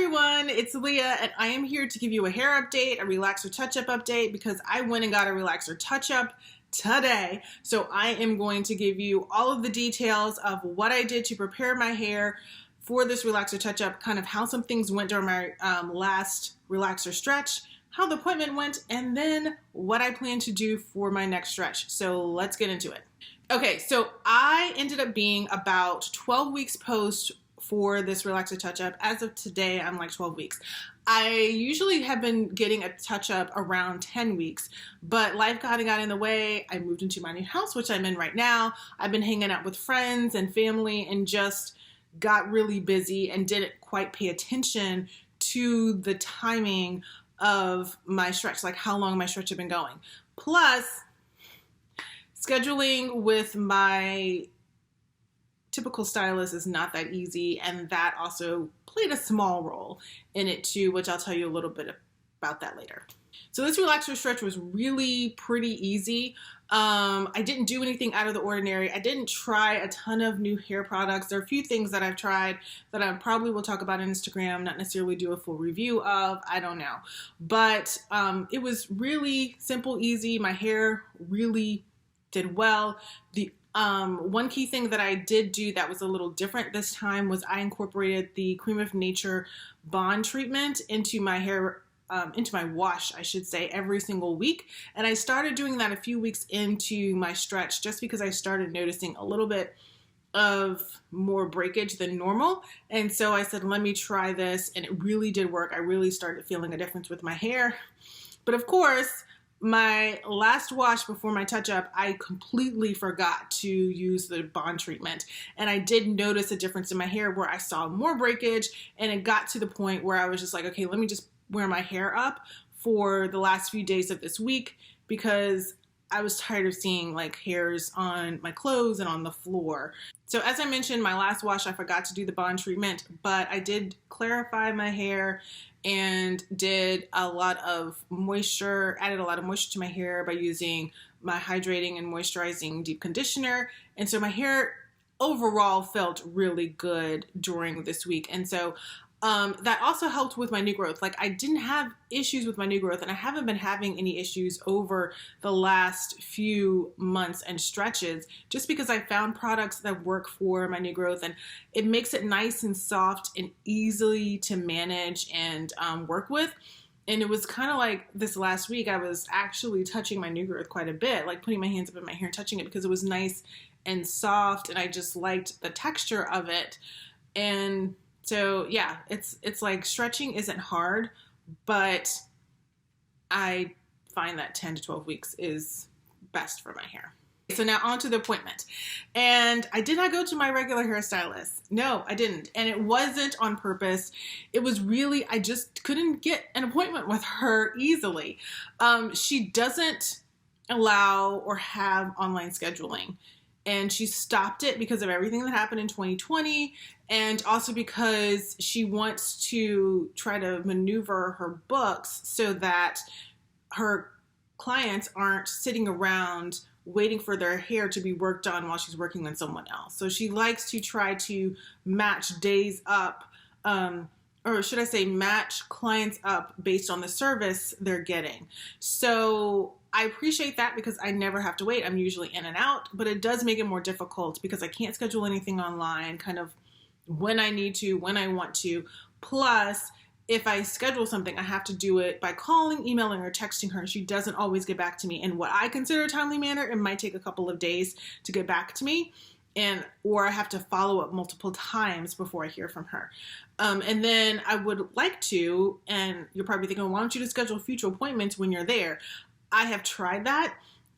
everyone, it's Leah and I am here to give you a hair update, a relaxer touch-up update because I went and got a relaxer touch-up today. So I am going to give you all of the details of what I did to prepare my hair for this relaxer touch-up, kind of how some things went during my last relaxer stretch, how the appointment went, and then what I plan to do for my next stretch. So let's get into it. Okay, so I ended up being about 12 weeks post for this relaxer touch-up. As of today, I'm like 12 weeks. I usually have been getting a touch-up around 10 weeks, but life got in the way. I moved into my new house, which I'm in right now. I've been hanging out with friends and family and just got really busy and didn't quite pay attention to the timing of my stretch, like how long my stretch had been going. Plus, scheduling with my typical stylist is not that easy, and that also played a small role in it too, which I'll tell you a little bit about that later. So this relaxer stretch was really pretty easy. I didn't do anything out of the ordinary. I didn't try a ton of new hair products. There are a few things that I've tried that I probably will talk about on Instagram, not necessarily do a full review of, I don't know. But it was really simple, easy. My hair really did well. The one key thing that I did do that was a little different this time was I incorporated the Cream of Nature Bond treatment into my hair, into my wash, I should say, every single week. And I started doing that a few weeks into my stretch just because I started noticing a little bit of more breakage than normal. And so I said, let me try this. And it really did work. I really started feeling a difference with my hair. But of course, my last wash before my touch-up, I completely forgot to use the bond treatment. And I did notice a difference in my hair where I saw more breakage, and it got to the point where I was just like, okay, let me just wear my hair up for the last few days of this week because I was tired of seeing like hairs on my clothes and on the floor. So as I mentioned, my last wash, I forgot to do the bond treatment, but I did clarify my hair and did a lot of moisture, added a lot of moisture to my hair by using my hydrating and moisturizing deep conditioner. And so my hair overall felt really good during this week. And so that also helped with my new growth. Like I didn't have issues with my new growth, and I haven't been having any issues over the last few months and stretches just because I found products that work for my new growth, and it makes it nice and soft and easily to manage and work with. And it was kind of like this last week, I was actually touching my new growth quite a bit, like putting my hands up in my hair and touching it because it was nice and soft, and I just liked the texture of it. And so yeah, it's like stretching isn't hard, but I find that 10 to 12 weeks is best for my hair. So now on to the appointment. And I did not go to my regular hairstylist. No, I didn't. And it wasn't on purpose. It was really, I just couldn't get an appointment with her easily. She doesn't allow or have online scheduling. And she stopped it because of everything that happened in 2020, and also because she wants to try to maneuver her books so that her clients aren't sitting around waiting for their hair to be worked on while she's working on someone else. So she likes to try to match days up, or should I say match clients up based on the service they're getting. So I appreciate that because I never have to wait. I'm usually in and out, but it does make it more difficult because I can't schedule anything online kind of when I need to, when I want to. Plus, if I schedule something, I have to do it by calling, emailing, or texting her. She doesn't always get back to me in what I consider a timely manner. It might take a couple of days to get back to me, or I have to follow up multiple times before I hear from her. And then I would like to, and you're probably thinking, why don't you just schedule future appointments when you're there? I have tried that,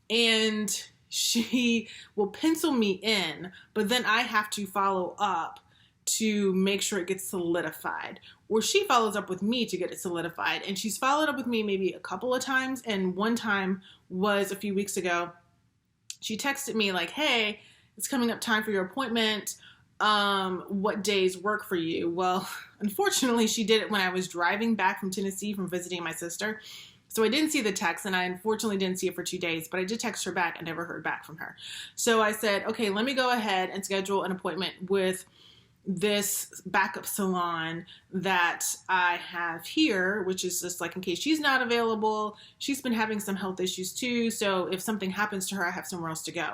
and she will pencil me in, but then I have to follow up to make sure it gets solidified, or she follows up with me to get it solidified. And she's followed up with me maybe a couple of times, and one time was a few weeks ago. She texted me like, hey, it's coming up time for your appointment. What days work for you? Well, unfortunately, she did it when I was driving back from Tennessee from visiting my sister. So I didn't see the text, and I unfortunately didn't see it for 2 days, but I did text her back and never heard back from her. So I said, okay, let me go ahead and schedule an appointment with this backup salon that I have here, which is just like in case she's not available. She's been having some health issues too, so if something happens to her, I have somewhere else to go.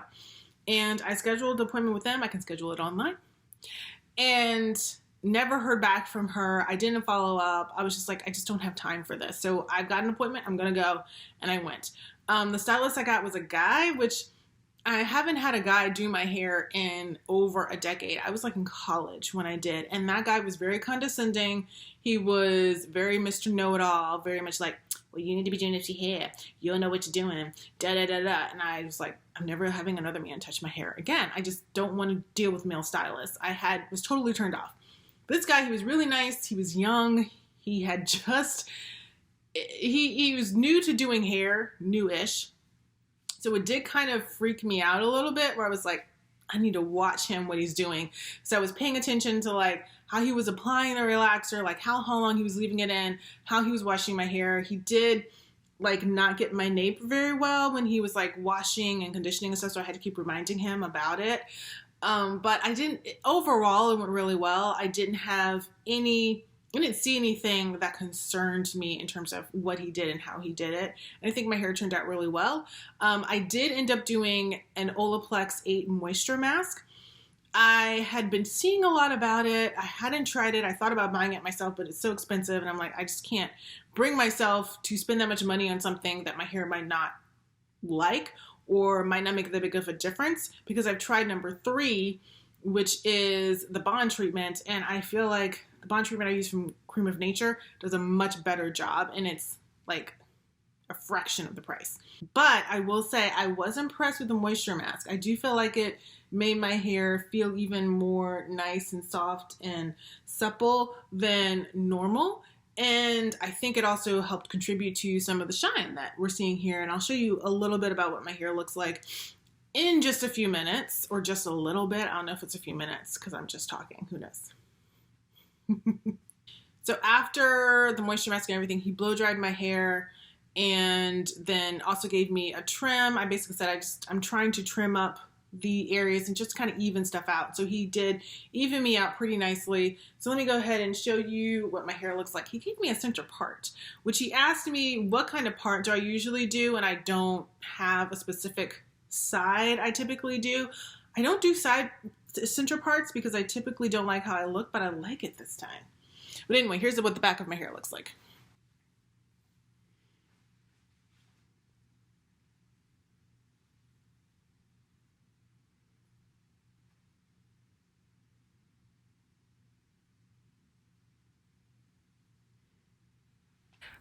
And I scheduled an appointment with them. I can schedule it online. And never heard back from her. I didn't follow up. I was just like, I just don't have time for this. So I've got an appointment. I'm going to go. And I went. The stylist I got was a guy, which I haven't had a guy do my hair in over a decade. I was like in college when I did. And that guy was very condescending. He was very Mr. Know-it-all, very much like, well, you need to be doing this hair. You don't know what you're doing. Da da da da. And I was like, I'm never having another man touch my hair again. I just don't want to deal with male stylists. Was totally turned off. This guy, he was really nice. He was young. He had just, he was new to doing hair, new-ish. So it did kind of freak me out a little bit where I was like, I need to watch him, what he's doing. So I was paying attention to like how he was applying the relaxer, like how long he was leaving it in, how he was washing my hair. He did like not get my nape very well when he was like washing and conditioning and stuff. So I had to keep reminding him about it. But overall it went really well. I didn't see anything that concerned me in terms of what he did and how he did it. And I think my hair turned out really well. I did end up doing an Olaplex 8 moisture mask. I had been seeing a lot about it. I hadn't tried it. I thought about buying it myself, but it's so expensive. And I'm like, I just can't bring myself to spend that much money on something that my hair might not like or might not make that big of a difference, because I've tried number 3, which is the bond treatment. And I feel like the bond treatment I use from Cream of Nature does a much better job, and it's like a fraction of the price. But I will say I was impressed with the moisture mask. I do feel like it made my hair feel even more nice and soft and supple than normal. And I think it also helped contribute to some of the shine that we're seeing here. And I'll show you a little bit about what my hair looks like in just a few minutes, or just a little bit. I don't know if it's a few minutes because I'm just talking. Who knows? So after the moisture mask and everything, he blow dried my hair and then also gave me a trim. I basically said, I'm trying to trim up the areas and just kind of even stuff out. So he did even me out pretty nicely. So let me go ahead and show you what my hair looks like. He gave me a center part, which he asked me what kind of part do I usually do, and I don't have a specific side I typically do. I don't do side center parts because I typically don't like how I look, but I like it this time. But anyway, here's what the back of my hair looks like.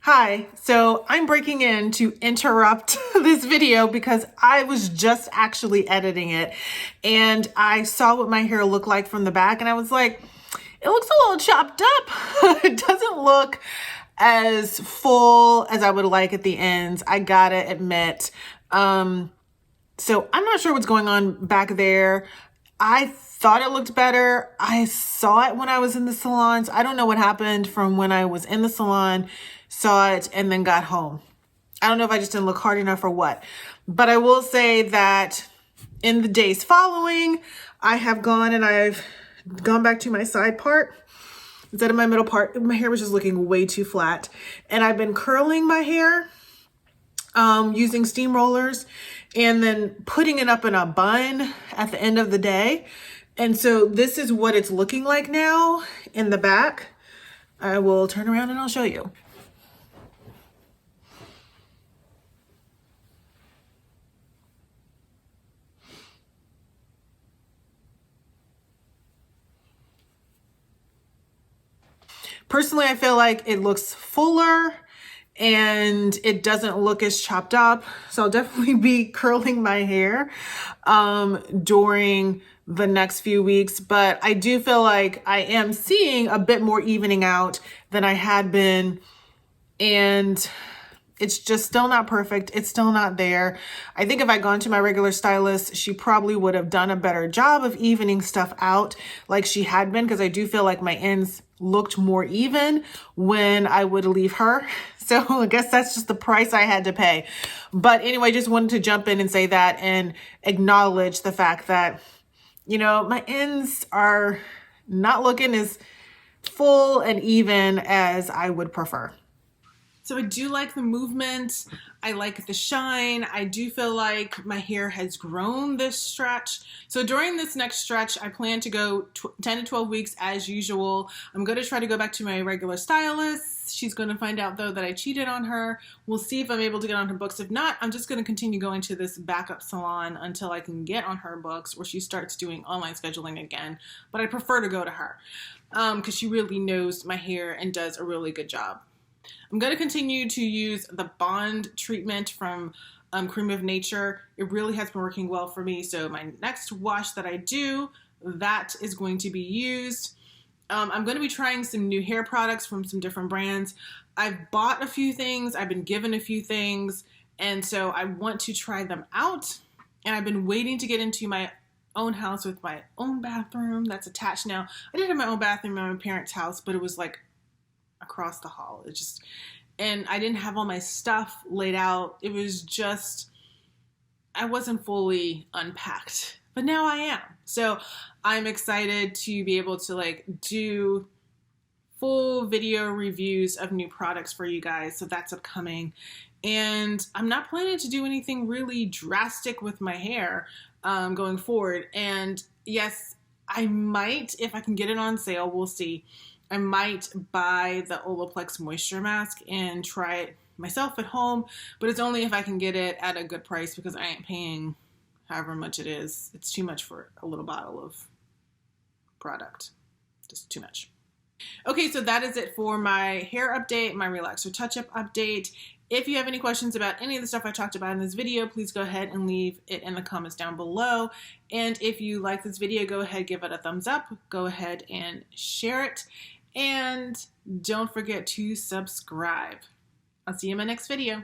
Hi, so I'm breaking in to interrupt this video because I was just actually editing it and I saw what my hair looked like from the back and I was like, it looks a little chopped up. It doesn't look as full as I would like at the ends, I gotta admit. So I'm not sure what's going on back there. I thought it looked better. I saw it when I was in the salons. I don't know what happened from when I was in the salon, saw it, and then got home. I don't know if I just didn't look hard enough or what. But I will say that in the days following, I have gone and I've gone back to my side part instead of my middle part. My hair was just looking way too flat. And I've been curling my hair using steam rollers and then putting it up in a bun at the end of the day. And so this is what it's looking like now in the back. I will turn around and I'll show you. Personally, I feel like it looks fuller and it doesn't look as chopped up. So I'll definitely be curling my hair during the next few weeks. But I do feel like I am seeing a bit more evening out than I had been. And it's just still not perfect. It's still not there. I think if I'd gone to my regular stylist, she probably would have done a better job of evening stuff out like she had been, because I do feel like my ends looked more even when I would leave her. So I guess that's just the price I had to pay. But anyway, just wanted to jump in and say that and acknowledge the fact that, you know, my ends are not looking as full and even as I would prefer. So I do like the movement. I like the shine. I do feel like my hair has grown this stretch. So during this next stretch, I plan to go 10 to 12 weeks as usual. I'm going to try to go back to my regular stylist. She's going to find out though that I cheated on her. We'll see if I'm able to get on her books. If not, I'm just going to continue going to this backup salon until I can get on her books where she starts doing online scheduling again. But I prefer to go to her because she really knows my hair and does a really good job. I'm going to continue to use the Bond treatment from Cream of Nature. It really has been working well for me. So my next wash that I do, that is going to be used. I'm going to be trying some new hair products from some different brands. I've bought a few things. I've been given a few things. And so I want to try them out. And I've been waiting to get into my own house with my own bathroom that's attached now. I did have my own bathroom in my parents' house, but it was like across the hall. And I didn't have all my stuff laid out. It was just, I wasn't fully unpacked, but now I am. So I'm excited to be able to like do full video reviews of new products for you guys. So that's upcoming. And I'm not planning to do anything really drastic with my hair going forward. And yes, I might, if I can get it on sale, we'll see. I might buy the Olaplex Moisture Mask and try it myself at home, but it's only if I can get it at a good price because I ain't paying however much it is. It's too much for a little bottle of product. Just too much. Okay, so that is it for my hair update, my relaxer touch-up update. If you have any questions about any of the stuff I talked about in this video, please go ahead and leave it in the comments down below. And if you like this video, go ahead, give it a thumbs up. Go ahead and share it. And don't forget to subscribe. I'll see you in my next video.